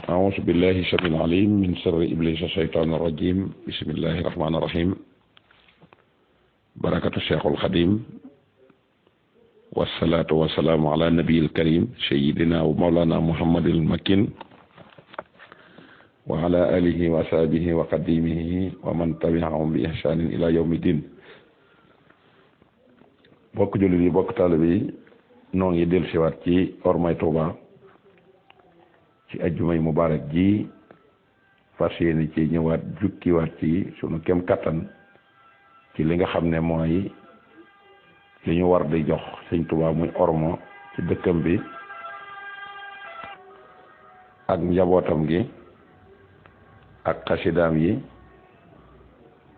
أعوذ بالله السميع العليم من شر إبليس الشيطان الرجيم بسم الله الرحمن الرحيم بركة الشيخ الخديم والصلاة والسلام على النبي الكريم سيدنا ومولانا محمد المكين وعلى آله وصحبه وقديمه ومن تبعهم بإحسان إلى يوم الدين bokk jullit yi bokk taalibe yi noo ngi dellusiwaat ci Ormay Touba ci ajjumay mubaarak ji fas yéene ci ñëwaat jukkiwaat ci sunu kem kattan ci li nga xam ne mooy li ñu war di jox sëñ Touba muy ormo ci dëkkam bi ak njabootam gi ak xasidaam yi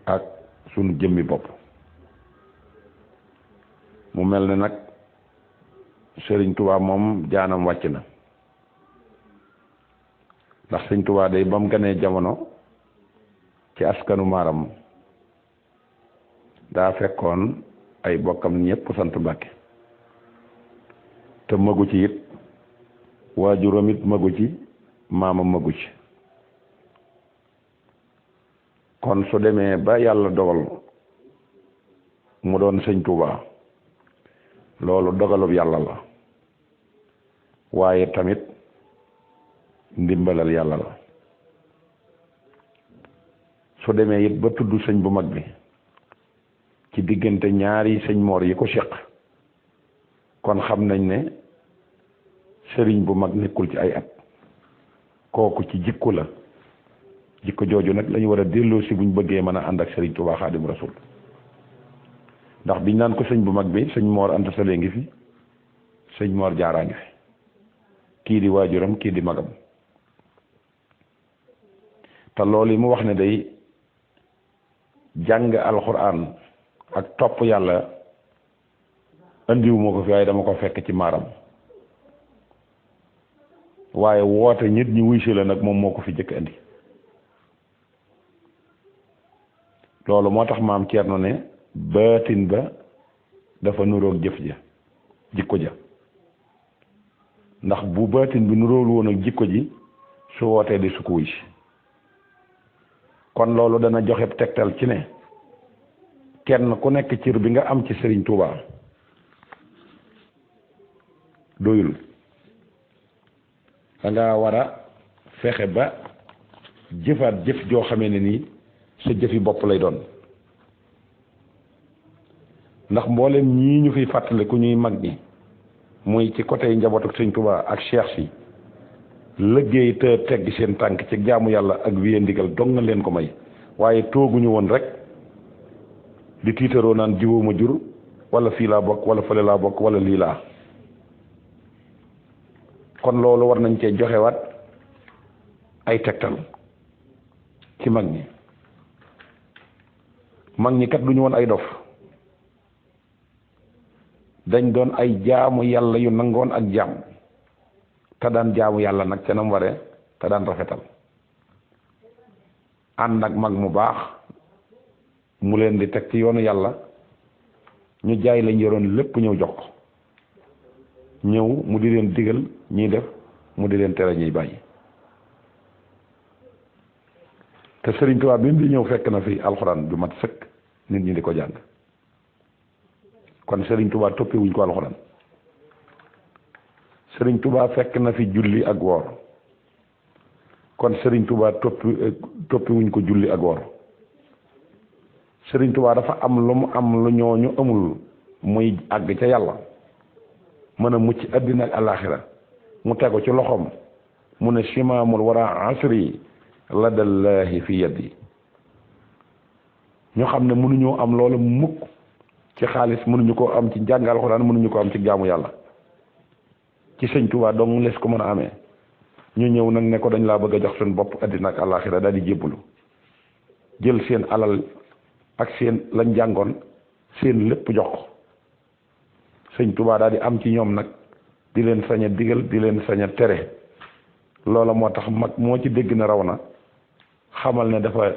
ak sunu jëmmi bopp mu mel ne nag sëriñ Touba moom jaanam wàcc na ndax sëñ Touba day ba mu ganee jamono ci askanu maaram daa fekkoon ay bokkam ñëpp sant Mbàkke te magu ci it waajuram it magu ci maamam magu ci kon su demee ba yàlla dogal mu doon sëñ Touba loolu dogalub yàlla la waaye tamit ndimbalal yàlla la su demee it ba tudd sëñ bu mag bi ci diggante ñaari sëñ moor yi ko seq kon xam nañ ne sëriñ bu mag nekkul ci ay at kooku ci jikko la jikko jooju nag lañu war a delloo si buñ bëggee mën a ànd ak sëriñ Tuubaa Xaadim Rasuul ndax biñ naan ko sëñ bu mag bi sëñ Moor Anta Sali ngi fi sëñ Moor Jaaraa ngi fi kii di waajuram kii di magam te loolu yi mu wax ne day jàng alxuraan ak topp yàlla andiwu ma ko fi waaye dama ko fekk ci maaram waaye woote nit ñi wuy si la nag moom moo ko fi jëkk andi loolu moo tax maam Ceerno ne baatin ba dafa nuroog jëf ja jikko ja ndax bu baatin bi nuróolu woon ak jikko ji su wootee di su ko wuy si kon loolu dana joxe tegtal ci ne kenn ku nekk cër bi nga am ci Serigne Touba doyul da nga war a fexe ba jëfaat jëf joo xamee ne nii sa jëfi bopp lay doon ndax mboolem ñii ñu fiy fàttale ku ñuy mag ñi muy ci côté njabootu Serigne Touba ak cheikh si liggéey te tegg seen tànk ci jaamu yàlla ak wiye ndigal dong nga leen ko may waaye tooguñu woon rek di tiitaroo naan jiwoo ma jur wala fii laa bokk wala fële laa bokk wala lii laa kon loolu war nañ cee joxewaat ay tegtal ci mag ñi kat duñu woon ay dof dañ doon ay jaamu yàlla yu nangoon ak jaam te daan jaamu yàlla nag ca nam ware te daan rafetal ànd ak mag mu baax mu leen di teg ci yoonu yàlla ñu jaay lañ yoroon lépp ñëw jox ko ñëw mu di leen digal ñuy def mu di leen tere ñuy bàyyi te Sëriñ Tuubaa bi mu di ñëw fekk na fi alxuraan ju mat sëkk nit ñi di ko jàng kon Sëriñ Tuubaa toppewuñ ko alxuraan Sëriñ Touba fekk na fi julli ak woor kon Sëriñ Touba toppi wuñ ko julli ak woor Sëriñ Touba dafa am lu mu am lu ñooñu amul muy àgg ca yàlla mën a mucc àddina ak alaaxira mu tegu ci loxoom mu ne simaamul wara asri ladallahi fi yadi ñu xam ne mënuñoo am loolu mukk ci xaalis mënuñu ko am ci jàng alxuraan mënuñu ko am ci jaamu yàlla ci sëñ Touba dong les ko mën a amee ñu ñëw nag ne ko dañ laa bëgg a jox seen bopp àddina ak àllaaxira daal di jébbalu jël seen alal ak seen lañ jàngoon seen lépp jox ko sëñ Touba daal di am ci ñoom nag di leen sañ a digal di leen sañ a tere loola moo tax mag moo ci dégg na raw na xamal ne dafa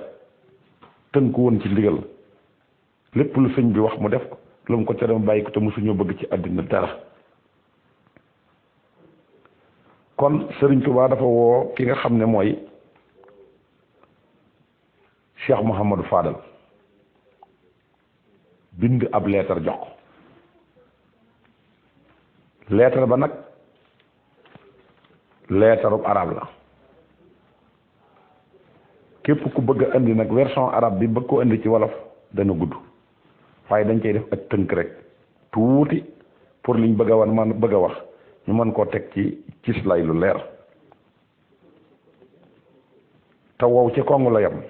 tënku woon ci ndigal lépp lu sëñ bi wax mu def ko lu mu ko tere mu bàyyi ko te mosuñoo bëgg ci àddina dara kon Serigne Touba dafa woo ki nga xam ne mooy Cheikh Mouhamadou Fadal bind ab leetar jox ko leetar ba nag leetarub arab la képp ku bëgg a indi nag version arabe bi bëgg ko indi ci wolof dana gudd waaye dañ cey def ak tënk rek tuuti pour liñ bëgg a wan man bëgg a wax ñu mën koo teg ci cislay lu leer te wow ci kongu la yam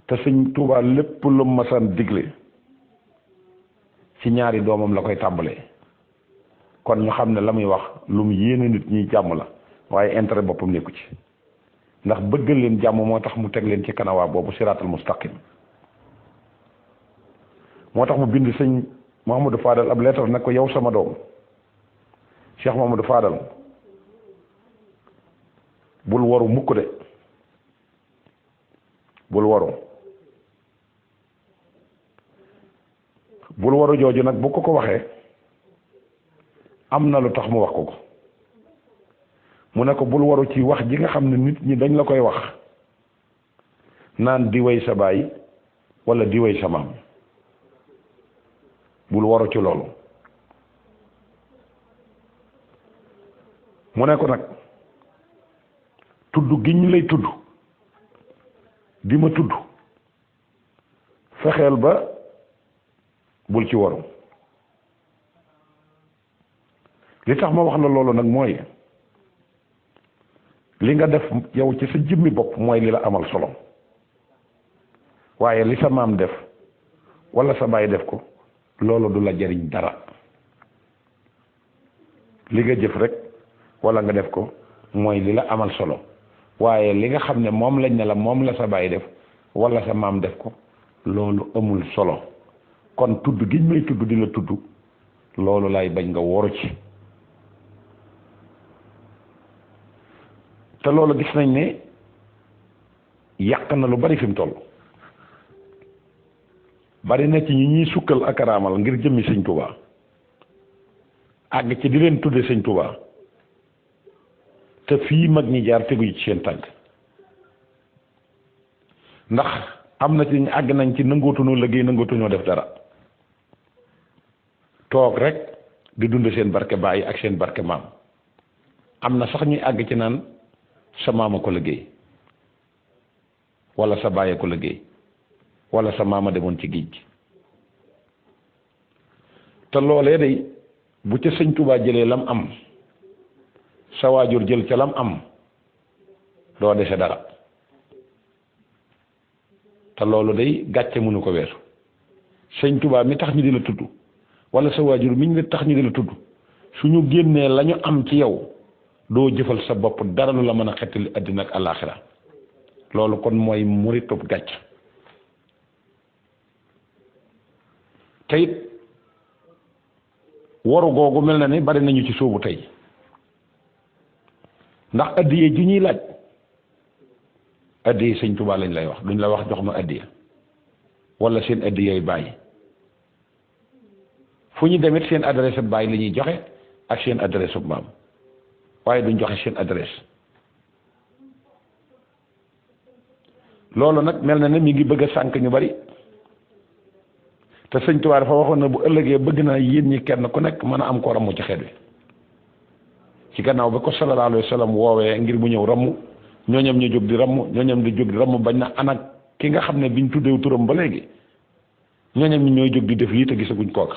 te Sëñ Tuubaa lépp lu masaan digle ci ñaari doomam la koy tàmbalee kon ñu xam ne la muy wax lu mu yéene nit ñi jàmm la waaye intérêt boppam nekku ci ndax bëggal leen jàmm moo tax mu teg leen ci kanawaa boobu siraatal mustaqim moo tax mu bind sëñ Mouhamadou Fadal ab lettre nag ko yow sama doom Cheikh Mouhamadou Fadal bul waru mukk de bul waru jooju nag bu ko waxee am na lu tax mu wax ko mu ne ko bul waru ci wax ji nga xam ne nit ñi dañ la koy wax naan di way sa baay wala di way sa maam bul waru ci loolu mu ne ko nag tudd gi ñu lay tudd di ma tudd fexeel ba bul ci waru li tax ma wax la loolu nag mooy li nga def yow ci sa jëmmi bopp mooy li la amal solo waaye li sa maam def wala sa baay def ko loolu du la jariñ dara li nga jëf rek wala nga def ko mooy li la amal solo waaye li nga xam ne moom lañ ne la moom la sa baay def wala sa maam def ko loolu amul solo kon tudd giñ may tudd di la tudd loolu lay bañ nga woru ci te loolu gis nañ ne yàq na lu bari fi mu toll bari na ci ñi ñuy sukkal ak araamal ngir jëmmi sëñ Touba àgg ci di leen tudde sëñ Touba te fii mag ñi jaar teguñu ci seen tànk ndax am na ci ñu àgg nañ ci nangootuñoo liggéey nangootuñoo def dara toog rek di dund seen barke bàyyi ak seen barke maam am na sax ñuy àgg ci naan sa maama ko liggéey wala sa bàyyi ko liggéey wala sa maama demoon ci géej gi te loolee day bu ca sëñ Touba jëlee lam am sa waajur jël ca lam am doo dese dara te loolu day gàcce mënu ko weesu sëñ Touba mi tax ñu di la tudd wala sa waajur mi ñu tax ñu di la tudd suñu génnee la ñu am ci yow doo jëfal sa bopp dara lu la mën a xettali àddina ak àllaaxira loolu kon mooy muritub gàcc te it waru googu mel na ni bari nañu ci sóobu tey ndax addiye ji ñuy laaj addiye sëñ Touba lañ lay wax duñ la wax jox ma addiye wala seen addiye bàyyi fu ñu demit seen adresse bàyyi la ñuy joxe ak seen adresse bu maam waaye duñ joxe seen adresse loolu nag mel na ne mi ngi bëgg a sànk ñu bari te sëñ Touba dafa waxoon na bu ëllëgee bëgg naa yéen ñi kenn ku nekk mën a am ko ramu ci xeet wi ci gannaaw ba ko sallallahu alayhi wa sallam woowee ngir mu ñëw ramm ñooñam ñu jóg di ramm ñooñam di jóg di ramm bañ na anak ki nga xam ne biñ tuddee turam ba léegi ñooñam ñi ñooy jóg di def lii te gisaguñ kooka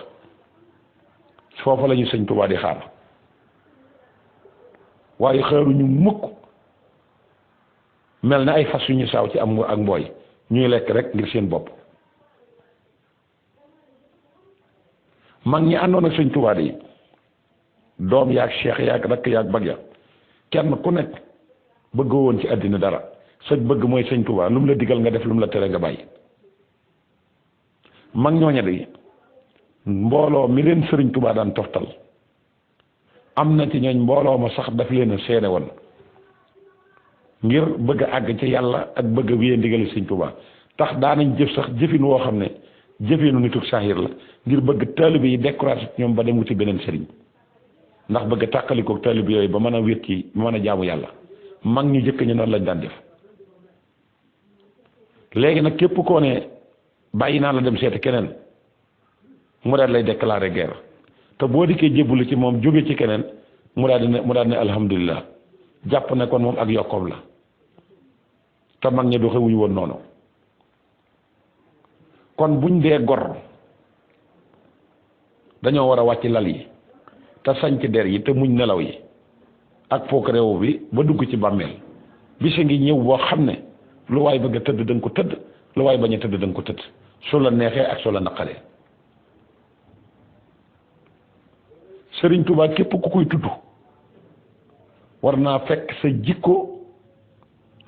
foofa la ñu sëñ Touba di xaar waaye xaaruñu mukk mel na ay fas yu ñu saaw ci am ak mbooy ñuy lekk rek ngir seen bopp mag ñi àndoon ak sëñ Touba yi doom yaag cheikh yaag rakk yaag bag ya kenn ku nekk bëggoo woon ci àddina dara sa bëgg mooy sëñ Touba lu mu la digal nga def lu mu la tere nga bàyyi mag ñooña de mbooloo mi leen sëriñ Touba daan toftal am na ci ñooñ mbooloo ma sax daf leen a seene woon ngir bëgg a àgg ci yàlla ak bëgg a wéyee ndigali sëñ Touba tax daanañ jëf sax jëfin woo xam ne jëfinu nituk saahir la ngir bëgg taalibe yi découragé ñoom ba dem wuti beneen sëriñ ndax bëgg a tàqalikoog talib yooyu ba mën a wét ci ba mën a jaamu yàlla mag ñu jëkk ñu noonu lañ daan def léegi nag képp koo ne bàyyi naa la dem seeti keneen mu daal lay déclarer guerre te boo dikkee jébbalu ci moom jóge ci keneen mu daal ne alhamdulilah jàpp ne kon moom ak yokkoom la te mag ñi doxewuñu woon noonu kon buñ dee gor dañoo war a wàcc lal yi te sañc der yi te muñ nelaw yi ak foog réew bi ba dugg ci bàmmeel bisa ngi ñëw boo xam ne lu waay bëgg a tëdd da nga ko tëdd lu waay bañ a tëdd da nga ko tëdd su la neexee ak su la naqaree Sëriñ Tuubaa képp ku koy tudd war naa fekk sa jikko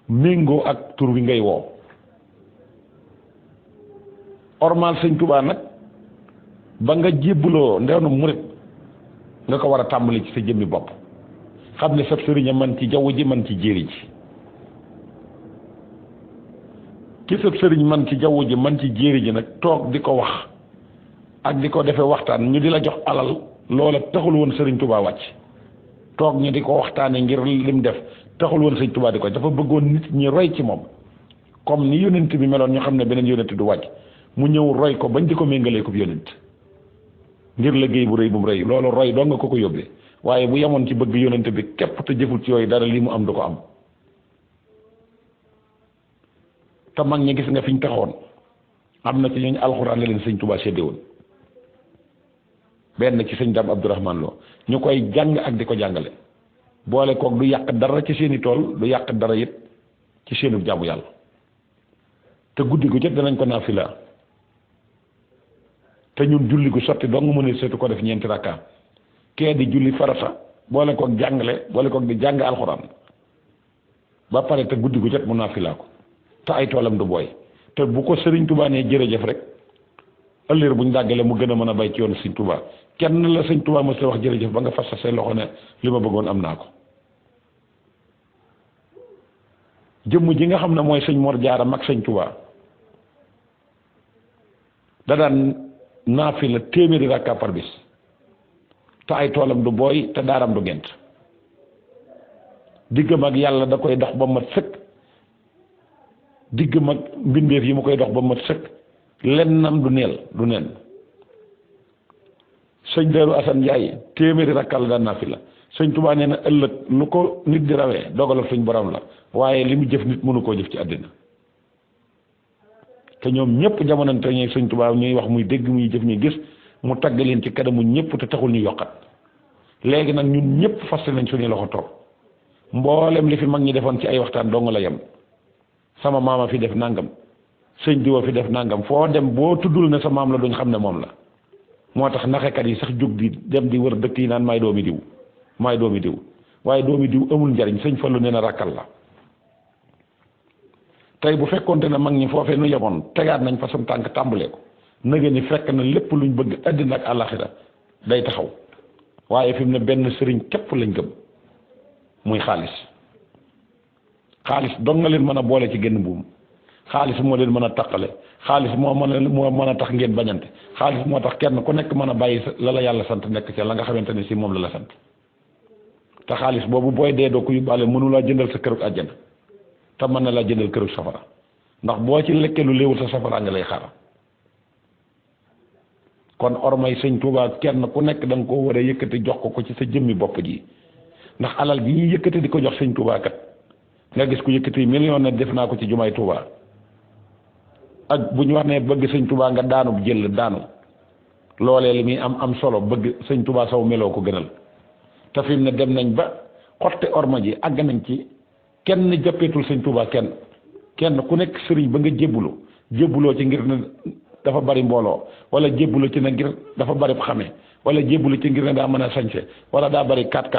méngoo ak tur wi ngay woo ormal Sëriñ Tuubaa nag ba nga jébbuloo ndeenu murit nga ko war a tàmbali ci sa jëmmi bopp xam ne sab sëriñ a man ci jaww ji man ci jéeri ji ki sab sëriñ man ci jaww ji man ci jéeri ji nag toog di ko wax ak di ko defee waxtaan ñu di la jox alal loola taxul woon Sëriñ Tuubaa wàcc toog ñu di ko waxtaane ngir lim def taxul woon Sëriñ Tuubaa di ko dafa bëggoon nit ñi roy ci moom comme ni yonent bi meloon ñu xam ne beneen yonent du wàcc mu ñëw roy ko bañ di ko méngalee ko yonent ngir liggéey bu rëy bu mu rëy loolu roy doo nga ko yóbbee waaye bu yemoon ci bëgg yonent bi képp te jëful ci yooyu dara lii mu am du ko am te mag ñi gis nga fi ñu taxawoon am na ci ñooñu alxuraan la leen Sëriñ Tuubaa séddee woon benn ci sëñ Dame Abdourahmane Lo ñu koy jàng ak di ko jàngale boole koog du yàq dara ci seeni tool du yàq dara it ci seenu jaamu yàlla te guddi gu jot danañ ko naafila te ñun julli gu sotti dong mu ne seetu ko def ñeenti rakka kee di julli farata boole koog jàngale boole koog di jàng alxuraan ba pare te guddi gu jot mu naafila ko te ay toolam du booy te bu ko Sëriñ Tuubaa nee jërëjëf rek ëllëg bu ñu dàggale mu gën a mën a bay ci yoonu Sëriñ Tuubaa kenn la Sëriñ Tuubaa mos a wax jërëjëf ba nga fas sa say loxo ne li ma bëggoon am naa ko jëmm ji nga xam ne mooy sëñ Mor Jaara mag Sëriñ Tuubaa da daan naafila téeméeri rakka par bis te ay toolam du booy te daaram du gent diggam ak yàlla da koy dox ba mat sëkk diggam ak mbindeef yi mu koy dox ba mat sëkk lennam du neel du nen sëñ Daaru Asan Njaay téeméeri rakka la daan naafila Sëñ Tuubaa nee na ëllëg lu ko nit di rawee dogalal suñ borom la waaye li mu jëf nit mënu koo jëf ci àddina te ñoom ñëpp jamonante ñuy Sëñ Tuubaa ñuy wax muy dégg muy jëf ñuy gis mu tagg leen ci kanamu ñëpp te taxul ñu yokkat léegi nag ñun ñëpp fas nañ suñu loxo toog mboolem li fi mag ñi defoon ci ay waxtaan dong la yem sama maama fi def nangam sëñ diwa fi def nangam foo dem boo tuddul ne sa maam la duñ xam ne moom la moo tax naxekat yi sax jóg di dem di wër dëkk yi naan maay doomi diw maay doomi diw waaye doomi diw amul njariñ Sëñ Fallu nee na rakkal la tey bu fekkonte ne mag ñi foofee nu yemoon tegaat nañ fa sam tànk tàmbalee ko nëgë ni fekk na lépp luñ bëgg àddina ak àllaxira day taxaw waaye fi mu ne benn sëriñ képp lañ gëm muy xaalis dong nga leen mën a boole ci génn buum xaalis moo leen mën a taqale xaalis moo mën a tax ngeen bañante xaalis moo tax kenn ku nekk mën a bàyyi la la yàlla sant nekk ca la nga xamante ne si moom la la sant te xaalis boobu booy dee doo ko yóbbaale mënu laa jëndal sa kërug àjjana te mën na laa jëndal kërug safara ndax boo ci lekkee lu léewul sa safara nga lay xaar kon ormay Sëñ Tuubaa kenn ku nekk da nga ko war a yëkkati jox ko ci sa jëmmi bopp ji ndax alal bi ñuy yëkkati di ko jox Sëñ Tuubaa kat nga gis ku yëkkati million ne def naa ko ci jumaay Tuubaa ak bu ñu wax ne bëgg Sëñ Tuubaa nga daanu jël daanu loolee li muy am solo bëgg Sëñ Tuubaa saw meloo ko gënal te fi mu ne dem nañ ba xotte orma ji àgg nañ ci kenn jàppeetul Sëñ Tuubaa kenn ku nekk sëriñ ba nga jébbuloo ci ngir ne dafa bari mbooloo wala jébbuloo ci ne ngir dafa bari xame wala jébbuloo ci ngir ne daa mën a sañse wala daa bari kat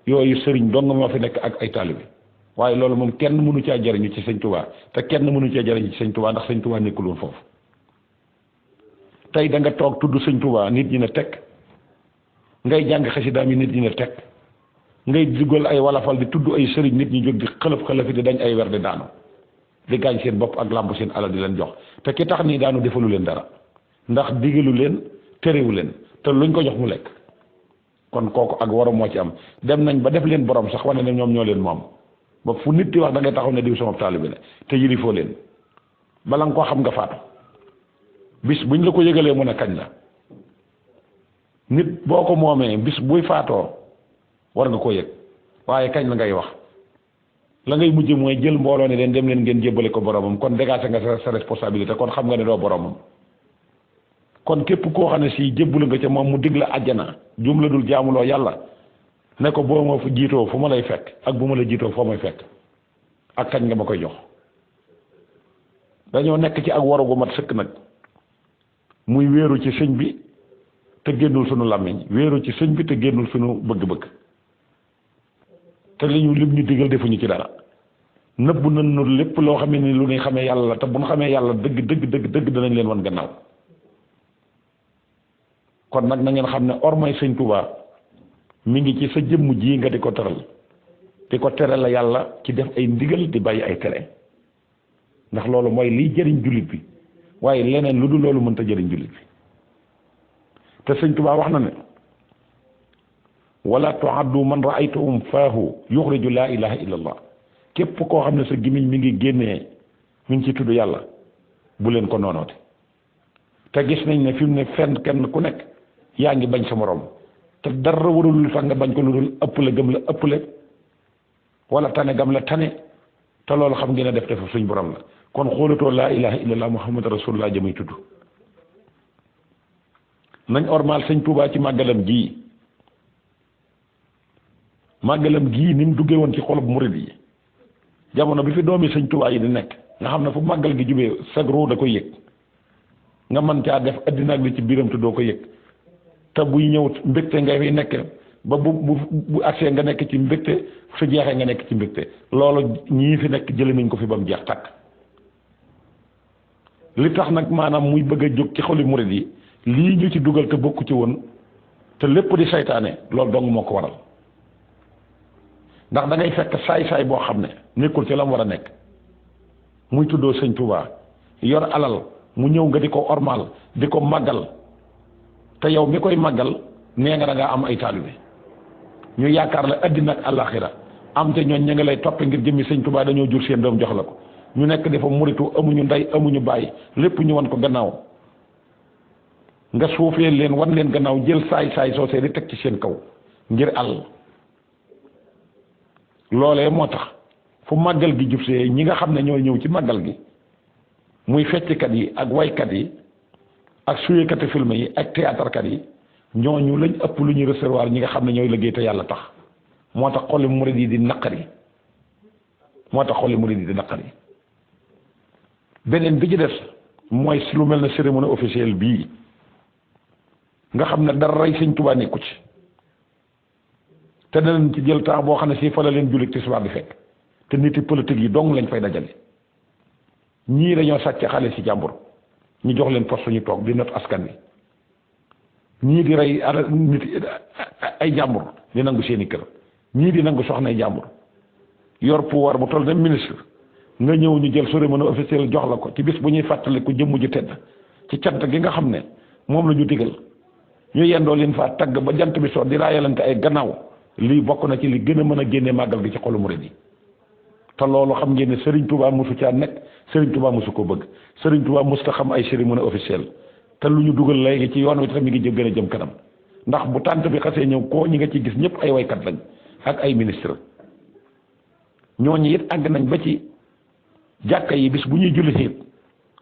yooyu sëriñ dong moo fi nekk ak ay taalibe waaye loolu moom kenn mënu caa jariñu ci Sëñ Tuubaa te kenn mënu caa jariñu ci Sëñ Tuubaa ndax Sëñ Tuubaa nekkul woon foofu tey da nga toog tudd Sëñ Tuubaa nit ñi ne teg ngay jàng xasidaam yi nit ñi ne teg ngay dugal ay walafal di tudd ay sëriñ nit ñi jóg di xëlëf di dañ ay wer di daanu di gaañ seen bopp ak làmb seen alal di leen jox te ki tax nii daanu defalu leen dara ndax digalu leen terewu leen te luñ ko jox mu lekk kon kooku ak waru moo ci am dem nañ ba def leen borom sax wane ne ñoom ñoo leen moom ba fu nit di wax da ngay taxaw ne diw sama taalibe la te yilifoo leen bala nga koo xam nga faatu bis buñ la ko yëgalee mu ne kañ la nit boo ko moomee bis buy faatoo war nga koo yëg waaye kañ la ngay wax la ngay mujj mooy jël mbooloo ne leen dem leen ngeen jébbale ko boromam kon dégagé nga sa responsabilité kon xam nga ne doo boromam kon képp koo xam ne si jébbal nga ca moom mu dig la àjjana jum la dul jaamuloo yàlla ne ko boo ma fu jiitoo fu ma lay fekk ak bu ma la jiitoo foo may fekk ak kañ nga ma koy jox dañoo nekk ci ak waru gu mat sëkk nag muy wéeru ci sëñ bi te génnul sunu làmmiñ wéeru ci sëñ bi te génnul sunu bëgg-bëgg te li ñu lim ñu digal defuñu ci dara nëbbu nañu lépp loo xam ne lu ñuy xamee yàlla la te bu ñu xamee yàlla dëgg danañ leen wan gannaaw kon nag na ngeen xam ne ormay sëñ Touba mi ngi ci sa jëmm ji nga di ko teral di ko tere la yàlla ci def ay ndigal di bàyyi ay tere ndax loolu mooy liy jëriñ jullit bi waaye leneen lu dul loolu mënta jëriñ jullit bi te sëñ Touba wax na ne wala tuaddu man raaytuhum faahu yuxriju laa ilaha illa allah képp koo xam ne sa gimiñ mi ngi génnee mi ngi ci tudd yàlla bu leen ko noonoote te gis nañ ne fi mu ne fenn kenn ku nekk yaa ngi bañ sa morom te dara warul lu tax nga bañ ko lu dul ëpple gëm la ëpple wala tane gam la tane te loolu xam ngeen a def defa suñ borom la kon xoolatoo laa ilaha illallah muhammad rasulullah jëmay tudd nañ ormal sëñ Tuubaa ci màggalam gii ni mu duggee woon ci xolub murid yi jamono bi fi doomi sëñ Tuubaa yi di nekk nga xam ne fu màggal gi jubee sag ruu da koy yëg nga mën caa def addina ak li ci biiram te doo ko yëg te buy ñëw mbégte nga fi nekk ba bu agsee nga nekk ci mbégte su jeexee nga nekk ci mbégte loolu ñii fi nekk jëlee nañ ko fi ba mu jeex tàkk li tax nag maanaam muy bëgg a jóg ci xoli murid yi lii ñu ci dugal te bokku ci woon te lépp di saytaane loolu dong moo ko waral ndax da ngay fekk saay-saay boo xam ne nekkul ci la mu war a nekk muy tuddoo sëñ Touba yor alal mu ñëw nga di ko ormal di ko màggal te yow mi koy màggal nee nga da ngaa am ay taalibe ñu yaakaar la addina ak àllaaxira am te ñooñ ña nga lay toppe ngir jëmmi sëñ Touba dañoo jur seen doom jox la ko ñu nekk dafa muritu amuñu ndey amuñu bàyyi lépp ñu wan ko gannaaw nga suufee leen wan leen gannaaw jël saay-saay soosee di teg ci seen kaw ngir àll loolee moo tax fu màggal gi jubsee ñi nga xam ne ñoo ñëw ci màggal gi muy fecckat yi ak waykat yi ak suyekati film yi ak théâtre kat yi ñooñu lañ ëpp lu ñuy recevoir ñi nga xam ne ñooy liggéey te yàlla tax moo tax xoli murid yi di naqari beneen bi ci des mooy lu mel ne cérémonie officielle bii nga xam ne dara rey sëñ Tuubaa nekku ci te danañ ci jël temps boo xam ne si fa la leen jullit tisbaar di fekk te niti politique yi dong lañ fay dajale ñii dañoo sàcc xale si jàmbur ñu jox leen poste ñu toog di not askan wi ñii di rey nit ay jàmbur di nangu seeni kër ñii di nangu soxnay jàmbur yor pouvoir bu toll ne ministre nga ñëw ñu jël cérémonie officielle jox la ko ci bis bu ñuy fàttali ko jëmm ju tedd ci cant gi nga xam ne moom la ñu digal ñu yendoo leen faa tagg ba jant bi soo di raayalante ay gannaaw lii bokk na ci li gën a mën a génne màggal gi ci xolu murid yi te loolu xam ngeen ne Serigne Touba mosu caa nekk Serigne Touba mosu ko bëgg Serigne Touba mosu xam ay cérémonie officielle te lu ñu dugal léegi ci yoon wi tamit mi ngi gën a jëm kanam ndax bu tànt bi xasee ñëw koo ñi nga ci gis ñëpp ay waykat lañ ak ay ministre ñooñu it àgg nañ ba ci jàkka yi bis bu ñuy julli it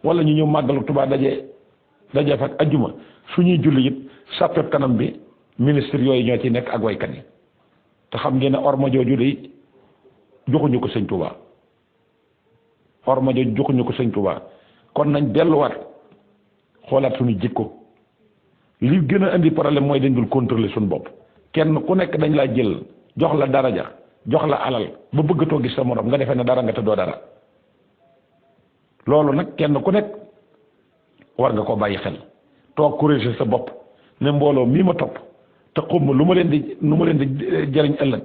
wala ñu ñëw màggalu Touba daje fa ak ajjuma su ñuy julli it sàppeb kanam bi ministre yooyu ñoo ci nekk ak waykat yi te xam ngeen ne orma jooju de joxuñu ko sëñ Touba orma jooju joxuñu ko sëñ Touba kon nañ delluwaat xoolaat suñu jikko li gën a indi problème mooy dañ dul contrôler suñu bopp kenn ku nekk dañ laa jël jox la daraja jox la alal ba bëggatoo gis sa morom nga defee ne dara nga te doo dara loolu nag kenn ku nekk war nga ko bàyyi xel toog corriger sa bopp ne mbooloo mii ma topp te xum lu ma leen di jëriñ ëllëg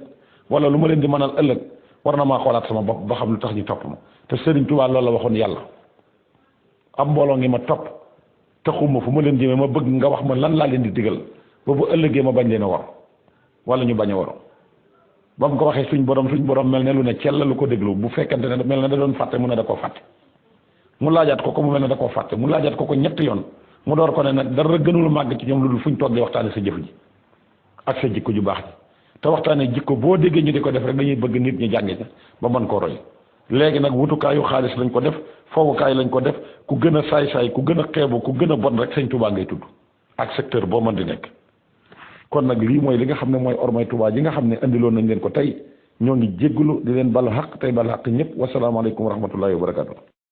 wala lu ma leen di mënal ëllëg war na maa xoolaat sama bopp ba xam lu tax ñu topp ma te Serigne Touba loolu la waxoon yàlla am mbooloo ngi ma topp te xum fu ma leen jëmee ma bëgg nga wax ma lan laa leen di digal ba bu ëllëgee ma bañ leen a war wala ñu bañ a waru ba mu ko waxee suñ borom mel ne lu ne cell lu ko déglu bu fekkante ne mel ne da doon fàtte mu ne da koo fàtte mu laajaat ko mu mel ne da koo fàtte mu laajaat ko ñetti yoon mu door ko ne nag dara gënul màgg ci ñoom lu dul fuñ toog di waxtaane sa jëf ji ak sa jikko ju baax ji te waxtaane jikko boo déggee ñu di ko def rek dañuy bëgg nit ñi jànge ca ba mën koo roy léegi nag wutukaayu xaalis lañ ko def fowukaay lañ ko def ku gën a saay-saay ku gën a xeebu ku gën a bon rek sëñ Touba ngay tudd ak secteur boo mën di nekk kon nag lii mooy li nga xam ne mooy ormay Touba ji nga xam ne andiloon nañ leen ko tey ñoo ngi jéggulu di leen balu xaq tey balu xaq ñëpp wasalaamaaleykum wa rahmatullahi wa barakatu